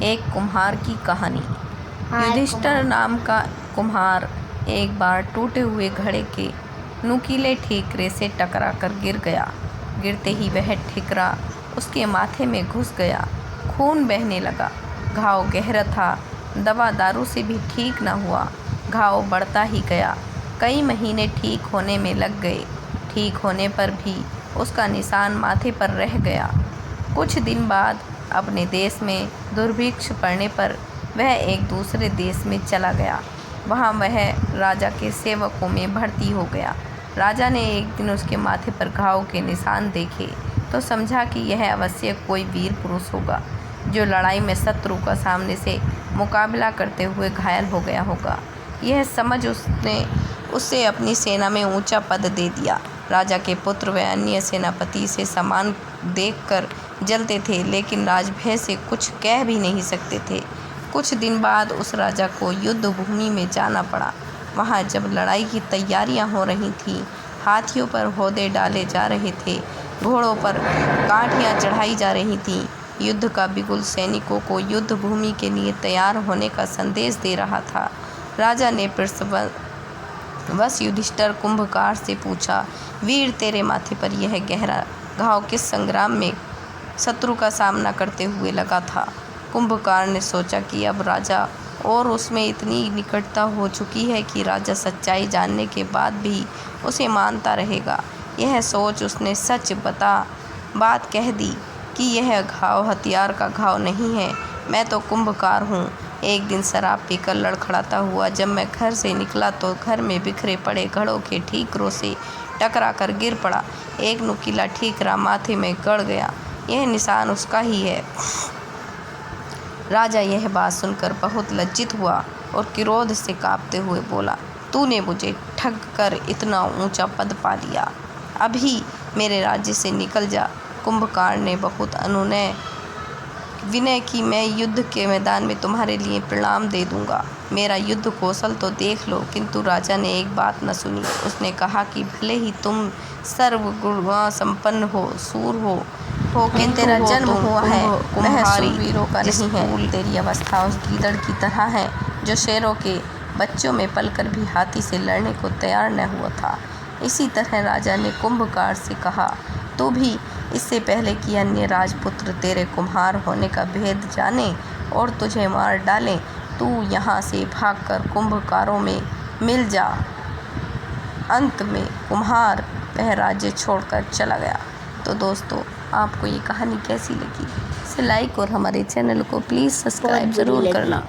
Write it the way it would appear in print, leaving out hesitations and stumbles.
एक कुम्हार की कहानी। युधिष्ठिर नाम का कुम्हार एक बार टूटे हुए घड़े के नुकीले ठीकरे से टकराकर गिर गया। गिरते ही वह ठीकरा उसके माथे में घुस गया। खून बहने लगा। घाव गहरा था। दवा दारू से भी ठीक न हुआ। घाव बढ़ता ही गया। कई महीने ठीक होने में लग गए। ठीक होने पर भी उसका निशान माथे पर रह गया। कुछ दिन बाद अपने देश में दुर्भिक्ष पड़ने पर वह एक दूसरे देश में चला गया। वहाँ वह राजा के सेवकों में भर्ती हो गया। राजा ने एक दिन उसके माथे पर घाव के निशान देखे तो समझा कि यह अवश्य कोई वीर पुरुष होगा जो लड़ाई में शत्रु का सामने से मुकाबला करते हुए घायल हो गया होगा। यह समझ उसने उसे अपनी सेना में ऊंचा पद दे दिया। राजा के पुत्र व अन्य सेनापति से सम्मान देखकर जलते थे, लेकिन राजभय से कुछ कह भी नहीं सकते थे। कुछ दिन बाद उस राजा को युद्ध भूमि में जाना पड़ा। वहाँ जब लड़ाई की तैयारियां हो रही थीं, हाथियों पर हौदे डाले जा रहे थे, घोड़ों पर काठियाँ चढ़ाई जा रही थीं, युद्ध का बिगुल सैनिकों को युद्ध भूमि के लिए तैयार होने का संदेश दे रहा था। राजा ने वश युधिष्ठिर कुंभकार से पूछा, वीर, तेरे माथे पर यह गहरा घाव किस संग्राम में शत्रु का सामना करते हुए लगा था? कुंभकार ने सोचा कि अब राजा और उसमें इतनी निकटता हो चुकी है कि राजा सच्चाई जानने के बाद भी उसे मानता रहेगा। यह सोच उसने सच बात कह दी कि यह घाव हथियार का घाव नहीं है, मैं तो कुंभकार हूँ। एक दिन शराब पीकर लड़खड़ाता हुआ जब मैं घर से निकला तो घर में बिखरे पड़े घड़ों के ठीकरों से टकरा कर गिर पड़ा। एक नुकीला ठीकरा माथे में गड़ गया। यह निशान उसका ही है। राजा यह बात सुनकर बहुत लज्जित हुआ और क्रोध से कांपते हुए बोला, तूने मुझे ठग कर इतना ऊंचा पद पा लिया, अभी मेरे राज्य से निकल जा। कुंभकार ने बहुत अनुनय विनय की, मैं युद्ध के मैदान में तुम्हारे लिए प्रणाम दे दूंगा, मेरा युद्ध कौशल तो देख लो। किंतु राजा ने एक बात न सुनी। उसने कहा कि भले ही तुम सर्वगुण संपन्न हो, सूर हो, किंतु तेरा जन्म हुआ है वह शूरवीरों का नहीं है। तेरी अवस्था उस गीदड़ की तरह है जो शेरों के बच्चों में पलकर भी हाथी से लड़ने को तैयार न हुआ था। इसी तरह राजा ने कुंभकार से कहा, तू भी इससे पहले कि अन्य राजपुत्र तेरे कुम्हार होने का भेद जाने और तुझे मार डालें, तू यहाँ से भागकर कुंभकारों में मिल जा। अंत में कुम्हार वह राज्य छोड़कर चला गया। तो दोस्तों, आपको ये कहानी कैसी लगी? इसे लाइक और हमारे चैनल को प्लीज़ सब्सक्राइब ज़रूर करना।